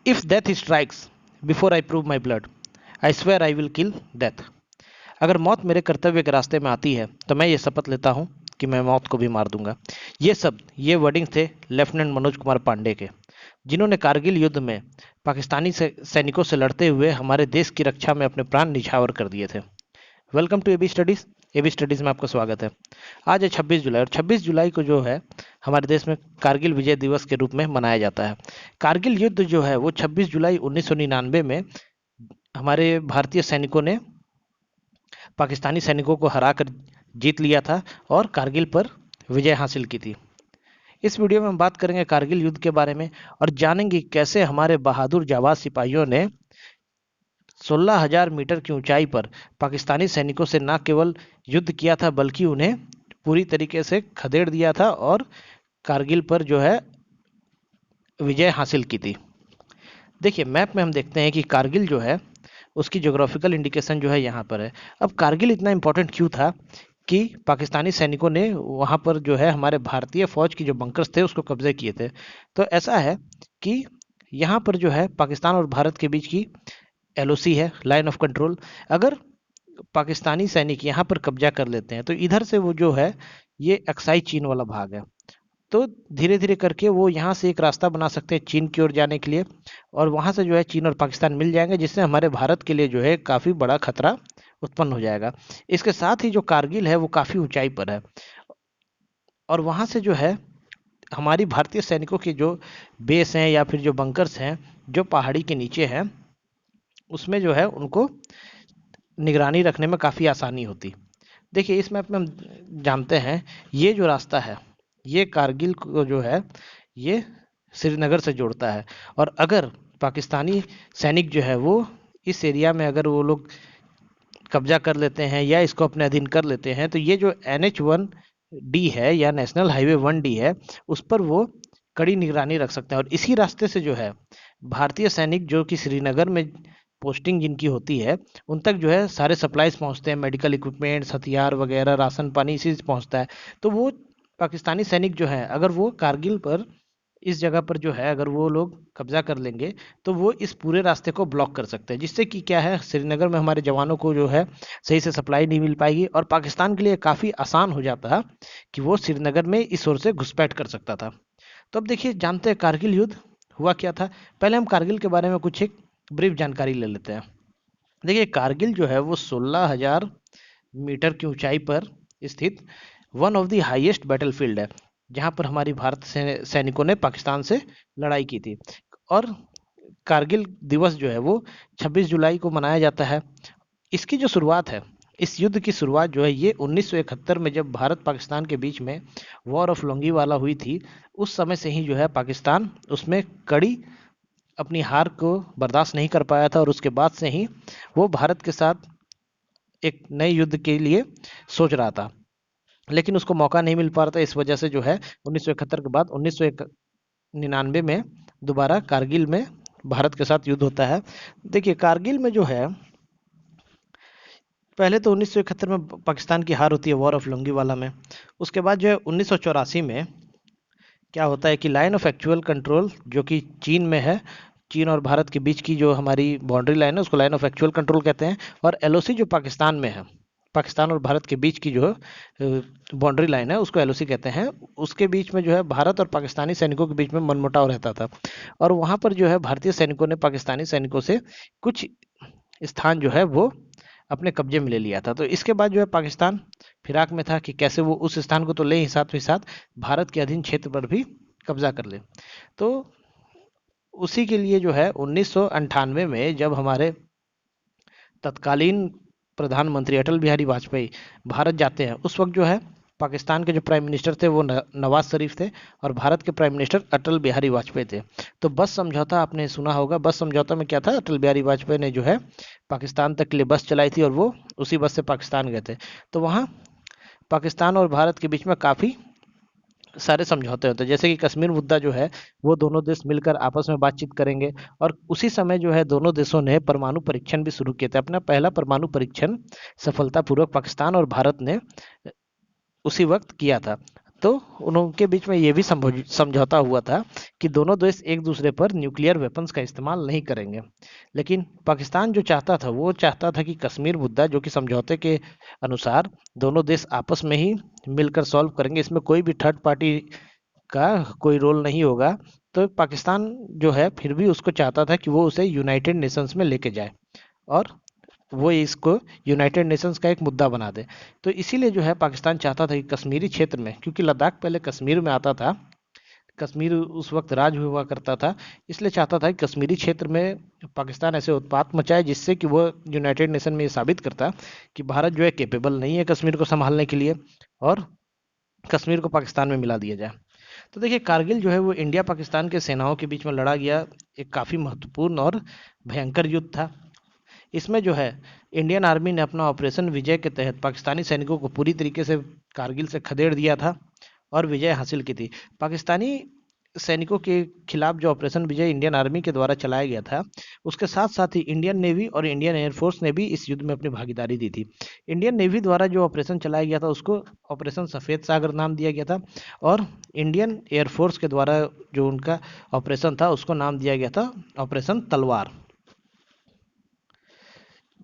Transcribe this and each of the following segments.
If death strikes before I prove my blood, I swear I will kill death. अगर मौत मेरे कर्तव्य के रास्ते में आती है तो मैं ये शपथ लेता हूँ कि मैं मौत को भी मार दूंगा। ये वर्डिंग थे लेफ्टिनेंट मनोज कुमार पांडे के, जिन्होंने कारगिल युद्ध में पाकिस्तानी सैनिकों से लड़ते हुए हमारे देश की रक्षा में अपने प्राण निछावर कर दिए थे। Welcome to AB Studies. AB Studies में आपका स्वागत है। आज है 26 जुलाई और 26 जुलाई को जो है हमारे देश में कारगिल विजय दिवस के रूप में मनाया जाता है। कारगिल युद्ध जो है वो 26 जुलाई 1999 में हमारे भारतीय सैनिकों ने पाकिस्तानी सैनिकों को हराकर जीत लिया था और कारगिल पर विजय हासिल की थी। इस वीडियो में हम बात करेंगे कारगिल युद्ध के बारे में और जानेंगे कैसे हमारे बहादुर जाबाज सिपाहियों ने 16,000 मीटर की ऊंचाई पर पाकिस्तानी सैनिकों से न केवल युद्ध किया था बल्कि उन्हें पूरी तरीके से खदेड़ दिया था और कारगिल पर जो है विजय हासिल की थी। देखिए मैप में हम देखते हैं कि कारगिल जो है उसकी ज्योग्राफिकल इंडिकेशन जो है यहाँ पर है। अब कारगिल इतना इम्पोर्टेंट क्यों था कि पाकिस्तानी सैनिकों ने वहाँ पर जो है हमारे भारतीय फौज की जो बंकर्स थे उसको कब्जे किए थे। तो ऐसा है कि यहाँ पर जो है पाकिस्तान और भारत के बीच की एलओसी है, लाइन ऑफ कंट्रोल। अगर पाकिस्तानी सैनिक यहाँ पर कब्जा कर लेते हैं तो इधर से वो जो है ये अक्साई चीन वाला भाग है, तो धीरे धीरे करके वो यहाँ से एक रास्ता बना सकते हैं चीन की ओर जाने के लिए और वहाँ से जो है चीन और पाकिस्तान मिल जाएंगे, जिससे हमारे भारत के लिए जो है काफ़ी बड़ा खतरा उत्पन्न हो जाएगा। इसके साथ ही जो कारगिल है वो काफ़ी ऊंचाई पर है और वहाँ से जो है हमारी भारतीय सैनिकों के जो बेस हैं या फिर जो बंकर्स हैं जो पहाड़ी के नीचे हैं उसमें जो है उनको निगरानी रखने में काफ़ी आसानी होती। देखिए इस मैप में हम जानते हैं ये जो रास्ता है ये कारगिल को जो है ये श्रीनगर से जोड़ता है और अगर पाकिस्तानी सैनिक जो है वो इस एरिया में अगर वो लोग कब्जा कर लेते हैं या इसको अपने अधीन कर लेते हैं तो ये जो NH-1D है या नेशनल हाईवे 1D है उस पर वो कड़ी निगरानी रख सकते हैं और इसी रास्ते से जो है भारतीय सैनिक जो कि श्रीनगर में पोस्टिंग जिनकी होती है उन तक जो है सारे सप्लाईज पहुंचते हैं, मेडिकल इक्विपमेंट्स, हथियार वगैरह, राशन पानी इसी से पहुंचता है। तो वो पाकिस्तानी सैनिक जो है अगर वो कारगिल पर इस जगह पर जो है अगर वो लोग कब्जा कर लेंगे तो वो इस पूरे रास्ते को ब्लॉक कर सकते हैं, जिससे कि क्या है श्रीनगर में हमारे जवानों को जो है सही से सप्लाई नहीं मिल पाएगी और पाकिस्तान के लिए काफ़ी आसान हो जाता है कि वो श्रीनगर में इस ओर से घुसपैठ कर सकता था। तो अब देखिए जानते हैं कारगिल युद्ध हुआ क्या था। पहले हम कारगिल के बारे में कुछ एक ब्रीफ जानकारी ले लेते हैं। देखिए कारगिल जो है वो 16,000 मीटर की ऊंचाई पर स्थित one of the highest battlefield है जहां पर हमारी भारत सैनिकों ने पाकिस्तान से लड़ाई की थी और कारगिल दिवस जो है वो 26 जुलाई को मनाया जाता है। इसकी जो शुरुआत है इस युद्ध की शुरुआत जो है ये 1971 में जब भारत पाकिस्तान के बीच में वॉर ऑफ लोंगीवाला हुई थी उस समय से ही जो है पाकिस्तान उसमें कड़ी अपनी हार को बर्दाश्त नहीं कर पाया था और उसके बाद से ही वो भारत के साथ एक नए युद्ध के लिए सोच रहा था, लेकिन उसको मौका नहीं मिल पा रहा था। इस वजह से जो है 1971 के बाद 1999 में दोबारा कारगिल में भारत के साथ युद्ध होता है। देखिए कारगिल में जो है पहले तो 1971 में पाकिस्तान की हार होती है वॉर ऑफ लोंगीवाला में। उसके बाद जो है 1984 में क्या होता है कि लाइन ऑफ एक्चुअल कंट्रोल जो कि चीन में है, चीन और भारत के बीच की जो हमारी बाउंड्री लाइन है उसको लाइन ऑफ एक्चुअल कंट्रोल कहते हैं और एलओसी जो पाकिस्तान में है, पाकिस्तान और भारत के बीच की जो बाउंड्री लाइन है उसको एलओसी कहते हैं। उसके बीच में जो है भारत और पाकिस्तानी सैनिकों के बीच में मनमुटाव रहता था और वहाँ पर जो है भारतीय सैनिकों ने पाकिस्तानी सैनिकों से कुछ स्थान जो है वो अपने कब्जे में ले लिया था। तो इसके बाद जो है पाकिस्तान फिराक में था कि कैसे वो उस स्थान को तो ले ही साथ ही साथ भारत के अधीन क्षेत्र पर भी कब्जा कर ले। तो उसी के लिए जो है 1998 में जब हमारे तत्कालीन प्रधानमंत्री अटल बिहारी वाजपेयी भारत जाते हैं उस वक्त जो है पाकिस्तान के जो प्राइम मिनिस्टर थे वो नवाज शरीफ थे और भारत के प्राइम मिनिस्टर अटल बिहारी वाजपेयी थे। तो बस समझौता आपने सुना होगा। बस समझौता में क्या था, अटल बिहारी वाजपेयी ने जो है पाकिस्तान तक के लिए बस चलाई थी और वो उसी बस से पाकिस्तान गए थे। तो वहाँ पाकिस्तान और भारत के बीच में काफ़ी सारे समझौते होते हैं, जैसे कि कश्मीर मुद्दा जो है वो दोनों देश मिलकर आपस में बातचीत करेंगे और उसी समय जो है दोनों देशों ने परमाणु परीक्षण भी शुरू किए थे। अपना पहला परमाणु परीक्षण सफलतापूर्वक पाकिस्तान और भारत ने उसी वक्त किया था। तो उनके बीच में ये भी समझौता हुआ था कि दोनों देश एक दूसरे पर न्यूक्लियर वेपन्स का इस्तेमाल नहीं करेंगे। लेकिन पाकिस्तान जो चाहता था वो चाहता था कि कश्मीर मुद्दा, जो कि समझौते के अनुसार दोनों देश आपस में ही मिलकर सॉल्व करेंगे, इसमें कोई भी थर्ड पार्टी का कोई रोल नहीं होगा, तो पाकिस्तान जो है फिर भी उसको चाहता था कि वो उसे यूनाइटेड नेशंस में लेके जाए और वो इसको यूनाइटेड नेशंस का एक मुद्दा बना दे। तो इसीलिए जो है पाकिस्तान चाहता था कि कश्मीरी क्षेत्र में, क्योंकि लद्दाख पहले कश्मीर में आता था, कश्मीर उस वक्त राज हुआ करता था, इसलिए चाहता था कि कश्मीरी क्षेत्र में पाकिस्तान ऐसे उत्पात मचाए जिससे कि वो यूनाइटेड नेशन में ये साबित करता कि भारत जो है केपेबल नहीं है कश्मीर को संभालने के लिए, और कश्मीर को पाकिस्तान में मिला दिया जाए। तो देखिए, कारगिल जो है वो इंडिया पाकिस्तान के सेनाओं के बीच में लड़ा गया एक काफ़ी महत्वपूर्ण और भयंकर युद्ध था। इसमें जो है इंडियन आर्मी ने अपना ऑपरेशन विजय के तहत पाकिस्तानी सैनिकों को पूरी तरीके से कारगिल से खदेड़ दिया था और विजय हासिल की थी। पाकिस्तानी सैनिकों के खिलाफ जो ऑपरेशन विजय इंडियन आर्मी के द्वारा चलाया गया था, उसके साथ साथ ही इंडियन नेवी और इंडियन एयरफोर्स ने भी इस युद्ध में अपनी भागीदारी दी थी। इंडियन नेवी द्वारा जो ऑपरेशन चलाया गया था उसको ऑपरेशन सफ़ेद सागर नाम दिया गया था, और इंडियन एयरफोर्स के द्वारा जो उनका ऑपरेशन था उसको नाम दिया गया था ऑपरेशन तलवार।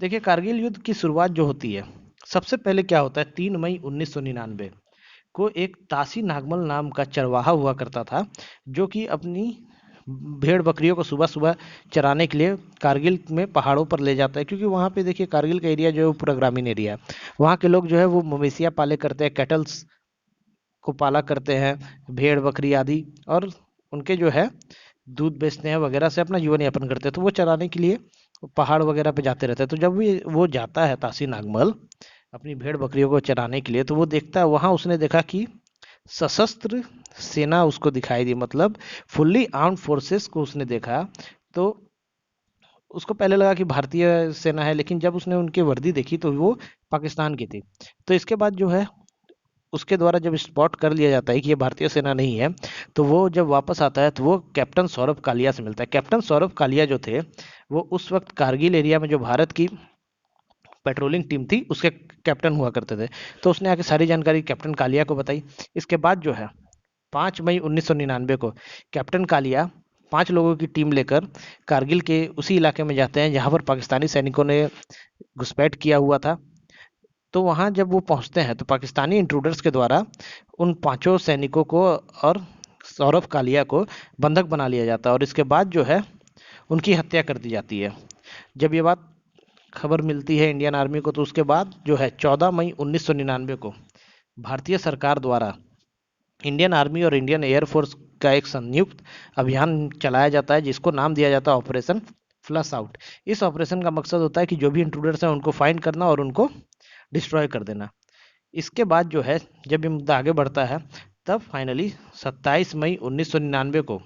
देखिए, कारगिल युद्ध की शुरुआत जो होती है, सबसे पहले क्या होता है, 3 मई 1999 को एक तासी नागमल नाम का चरवाहा हुआ करता था, जो कि अपनी भेड़ बकरियों को सुबह सुबह चराने के लिए कारगिल में पहाड़ों पर ले जाता है, क्योंकि वहाँ पे देखिए कारगिल का एरिया जो है वो पूरा ग्रामीण एरिया है। वहाँ के लोग जो है वो मवेशियाँ पाले करते हैं, कैटल्स को पाला करते हैं, भेड़ बकरी आदि, और उनके जो है दूध बेचते हैं वगैरह से अपना जीवन यापन करते हैं। तो वो चराने के लिए पहाड़ वगैरह पे जाते रहते हैं। तो जब भी वो जाता है तासी नागमल अपनी भेड़ बकरियों को चराने के लिए, तो वो देखता है, वहां उसने देखा कि सशस्त्र सेना उसको दिखाई दी, मतलब फुल्ली आर्म्ड फोर्सेस को उसने देखा। तो उसको पहले लगा कि भारतीय सेना है, लेकिन जब उसने उनकी वर्दी देखी तो वो पाकिस्तान की थी। तो इसके बाद जो है उसके द्वारा जब स्पॉट कर लिया जाता है कि ये भारतीय सेना नहीं है, तो वो जब वापस आता है तो वो कैप्टन सौरभ कालिया से मिलता है। कैप्टन सौरभ कालिया जो थे वो उस वक्त कारगिल एरिया में जो भारत की पेट्रोलिंग टीम थी उसके कैप्टन हुआ करते थे। तो उसने आके सारी जानकारी कैप्टन कालिया को बताई। इसके बाद जो है 5 मई 1999 को कैप्टन कालिया 5 लोगों की टीम लेकर कारगिल के उसी इलाके में जाते हैं जहां पर पाकिस्तानी सैनिकों ने घुसपैठ किया हुआ था। तो वहां जब वो पहुंचते हैं तो पाकिस्तानी इंट्रूडर्स के द्वारा उन 5 सैनिकों को और सौरभ कालिया को बंधक बना लिया जाता है, और इसके बाद जो है उनकी हत्या कर दी जाती है। जब ये बात खबर मिलती है इंडियन आर्मी को, तो उसके बाद जो है 14 मई 1999 को भारतीय सरकार द्वारा इंडियन आर्मी और इंडियन एयरफोर्स का एक संयुक्त अभियान चलाया जाता है जिसको नाम दिया जाता है ऑपरेशन फ्लश आउट। इस ऑपरेशन का मकसद होता है कि जो भी इंट्रूडर्स हैं उनको फाइंड करना और उनको डिस्ट्रॉय कर देना। इसके बाद जो है जब ये मुद्दा आगे बढ़ता है, तब फाइनली 27 मई 1999 को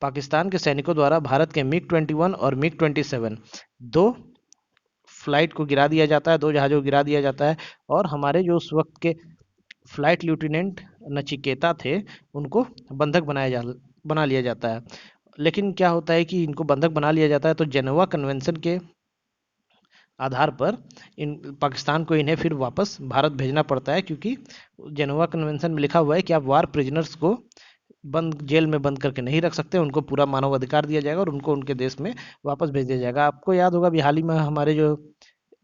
पाकिस्तान के सैनिकों द्वारा भारत के मिग 21 और मिग 27 दो फ्लाइट को गिरा दिया जाता है, दो जहाज़ों को गिरा दिया जाता है, और हमारे जो उस वक्त के फ्लाइट लेफ्टिनेंट नचिकेता थे उनको बंधक बना लिया जाता है। लेकिन क्या होता है कि इनको बंधक बना लिया जाता है तो जेनेवा कन्वेंशन के आधार पर इन पाकिस्तान को इन्हें फिर वापस भारत भेजना पड़ता है, क्योंकि जेनेवा कन्वेंशन में लिखा हुआ है कि आप वार प्रिजनर्स को बंद जेल में बंद करके नहीं रख सकते, उनको पूरा मानव अधिकार दिया जाएगा और उनको उनके देश में वापस भेज दिया जाएगा। आपको याद होगा अभी हाल ही में हमारे जो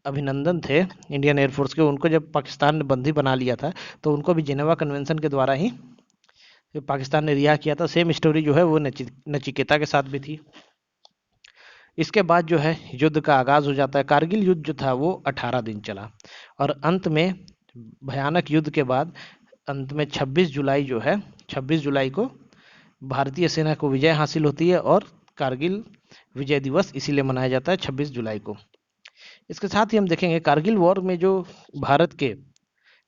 अभिनंदन थे इंडियन एयरफोर्स के, उनको जब पाकिस्तान ने बंदी बना लिया था तो उनको भी जेनेवा कन्वेंशन के द्वारा ही पाकिस्तान ने रिहा किया था। सेम स्टोरी जो है वो नचिकेता के साथ भी थी। इसके बाद जो है युद्ध का आगाज हो जाता है। कारगिल युद्ध जो था वो 18 दिन चला, और अंत में भयानक युद्ध के बाद अंत में 26 जुलाई जो है 26 जुलाई को भारतीय सेना को विजय हासिल होती है, और कारगिल विजय दिवस इसीलिए मनाया जाता है 26 जुलाई को। इसके साथ ही हम देखेंगे कारगिल वॉर में जो भारत के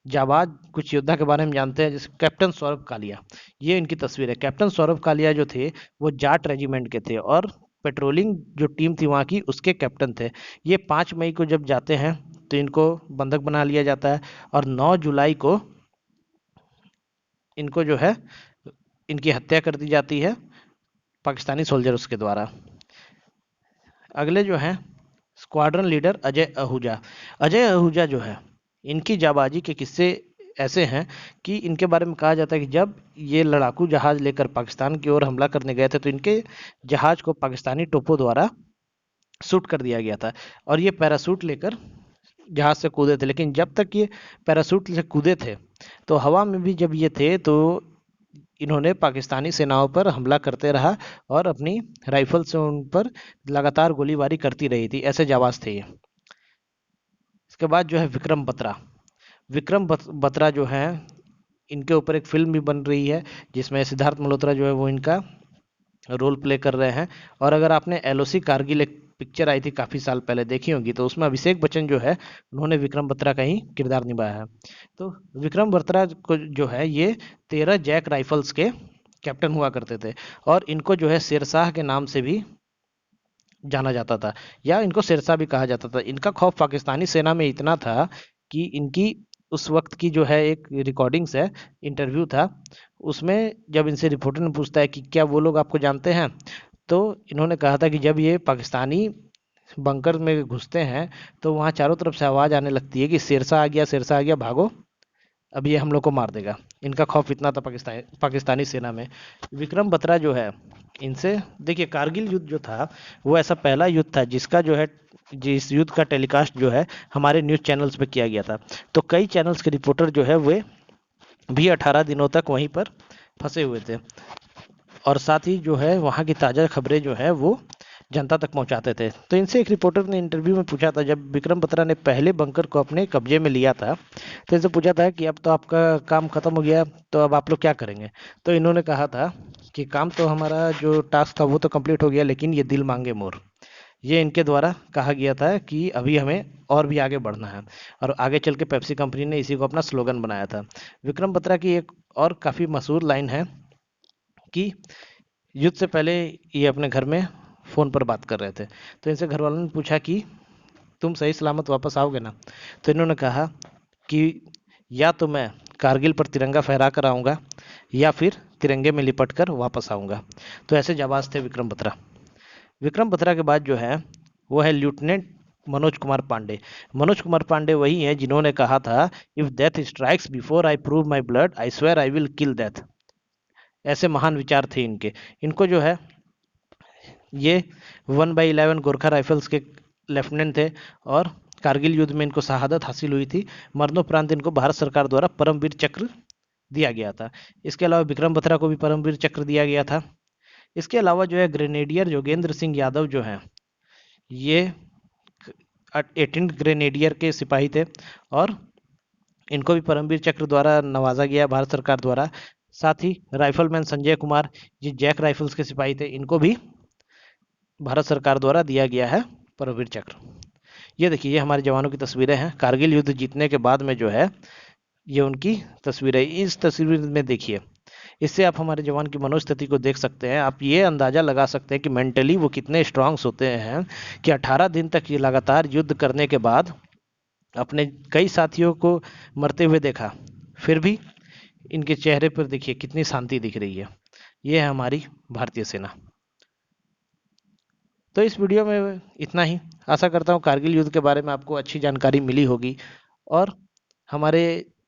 जाबाज कुछ योद्धा के बारे में जानते हैं, जैसे कैप्टन सौरभ कालिया। ये इनकी तस्वीर है। कैप्टन सौरभ कालिया जो थे वो जाट रेजिमेंट के थे, और पेट्रोलिंग जो टीम थी वहाँ की उसके कैप्टन थे। ये 5 मई को जब जाते हैं तो इनको बंधक बना लिया जाता है, और 9 जुलाई को इनको जो है इनकी हत्या कर दी जाती है पाकिस्तानी सोल्जर्स के द्वारा। अगले जो हैं स्क्वाड्रन लीडर अजय आहूजा। अजय आहूजा जो है इनकी जाबाजी के किस्से ऐसे हैं कि इनके बारे में कहा जाता है कि जब ये लड़ाकू जहाज लेकर पाकिस्तान की ओर हमला करने गए थे तो इनके जहाज को पाकिस्तानी तोपों द्वारा शूट कर दिया गया था और ये पैरासूट लेकर जहाज से कूदे थे। लेकिन जब तक ये पैरासूट से कूदे थे तो हवा में भी जब ये थे तो इन्होंने पाकिस्तानी सेनाओं पर हमला करते रहा और अपनी राइफल से उन पर लगातार गोलीबारी करती रही थी। ऐसे जाबाज थे ये। इसके बाद जो है विक्रम बत्रा। बत्रा जो है, इनके ऊपर एक फिल्म भी बन रही है जिसमें सिद्धार्थ मल्होत्रा जो है वो इनका रोल प्ले कर रहे हैं। और अगर आपने एलओसी कारगिल एक पिक्चर आई थी काफ़ी साल पहले देखी होगी तो उसमें अभिषेक बच्चन जो है उन्होंने विक्रम बत्रा का ही किरदार निभाया है। तो विक्रम बत्रा को जो है ये 13 जैक राइफल्स के कैप्टन हुआ करते थे और इनको जो है शेरशाह के नाम से भी जाना जाता था या इनको शेरशाह भी कहा जाता था। इनका खौफ पाकिस्तानी सेना में इतना था कि इनकी उस वक्त की जो है एक रिकॉर्डिंग्स है, इंटरव्यू था, उसमें जब इनसे रिपोर्टर ने पूछता है कि क्या वो लोग आपको जानते हैं, तो इन्होंने कहा था कि जब ये पाकिस्तानी बंकर में घुसते हैं तो वहाँ चारों तरफ से आवाज़ आने लगती है कि शेरशाह आ गया भागो, अब ये हम लोग को मार देगा। इनका खौफ इतना था पाकिस्तानी सेना में। विक्रम बत्रा जो है, इनसे देखिए कारगिल युद्ध जो था वो ऐसा पहला युद्ध था जिसका जो है जिस युद्ध का टेलीकास्ट जो है हमारे न्यूज़ चैनल्स पे किया गया था। तो कई चैनल्स के रिपोर्टर जो है वे भी 18 दिनों तक वहीं पर फंसे हुए थे और साथ ही जो है वहाँ की ताज़ा खबरें जो है वो जनता तक पहुंचाते थे। तो इनसे एक रिपोर्टर ने इंटरव्यू में पूछा था, जब विक्रम बत्रा ने पहले बंकर को अपने कब्जे में लिया था तो इनसे पूछा था कि अब तो आपका काम खत्म हो गया तो अब आप लोग क्या करेंगे। तो इन्होंने कहा था कि काम तो हमारा जो टास्क था वो तो कंप्लीट हो गया, लेकिन ये दिल मांगे मोर, ये इनके द्वारा कहा गया था कि अभी हमें और भी आगे बढ़ना है। और आगे चल के पेप्सी कंपनी ने इसी को अपना स्लोगन बनाया था। विक्रम बत्रा की एक और काफ़ी मशहूर लाइन है कि युद्ध से पहले ये अपने घर में फ़ोन पर बात कर रहे थे तो इनसे घर वालों ने पूछा कि तुम सही सलामत वापस आओगे ना। तो इन्होंने कहा कि या तो मैं कारगिल पर तिरंगा फहरा कर आऊँगा या फिर तिरंगे में लिपट कर वापस आऊँगा। तो ऐसे जाबाज थे विक्रम बत्रा। विक्रम बत्रा के बाद जो है वो है लेफ्टिनेंट मनोज कुमार पांडे। मनोज कुमार पांडे वही हैं जिन्होंने कहा था, if death strikes before I prove my blood I swear I will kill death. ऐसे महान विचार थे इनके। इनको जो है ये 1/11 गोरखा राइफल्स के लेफ्टिनेंट थे और कारगिल युद्ध में इनको शहादत हासिल हुई थी। मरणोपरांत इनको भारत सरकार द्वारा परमवीर चक्र दिया गया था। इसके अलावा विक्रम बत्रा को भी परमवीर चक्र दिया गया था। इसके अलावा जो है ग्रेनेडियर योगेंद्र सिंह यादव जो हैं ये 18 ग्रेनेडियर के सिपाही थे और इनको भी परमवीर चक्र द्वारा नवाजा गया भारत सरकार द्वारा। साथ ही rifleman Sanjay Kumar ji Jack rifles के सिपाही थे, इनको भी भारत सरकार द्वारा दिया गया है परमवीर चक्र। ये देखिए ये हमारे जवानों की तस्वीरें हैं कारगिल युद्ध जीतने के बाद में जो है ये उनकी तस्वीर है। इस तस्वीर में देखिए, इससे आप हमारे जवान की मनोस्थिति को देख सकते हैं। आप ये अंदाज़ा लगा सकते हैं कि मेंटली वो कितने स्ट्रांग्स होते हैं कि 18 दिन तक ये लगातार युद्ध करने के बाद अपने कई साथियों को मरते हुए देखा, फिर भी इनके चेहरे पर देखिए कितनी शांति दिख रही है। ये है हमारी भारतीय सेना। तो इस वीडियो में इतना ही। आशा करता हूँ कारगिल युद्ध के बारे में आपको अच्छी जानकारी मिली होगी। और हमारे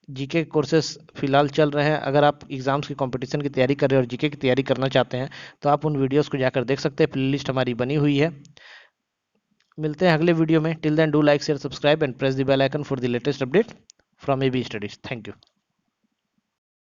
जीके कोर्सेस फिलहाल चल रहे हैं। अगर आप एग्ज़ाम्स की कंपटीशन की तैयारी कर रहे हैं और जीके की तैयारी करना चाहते हैं तो आप उन वीडियोस को जाकर देख सकते हैं। प्लेलिस्ट हमारी बनी हुई है। मिलते हैं अगले वीडियो में। Till then do like share subscribe and press the bell icon for the latest update from AB Studies. Thank you.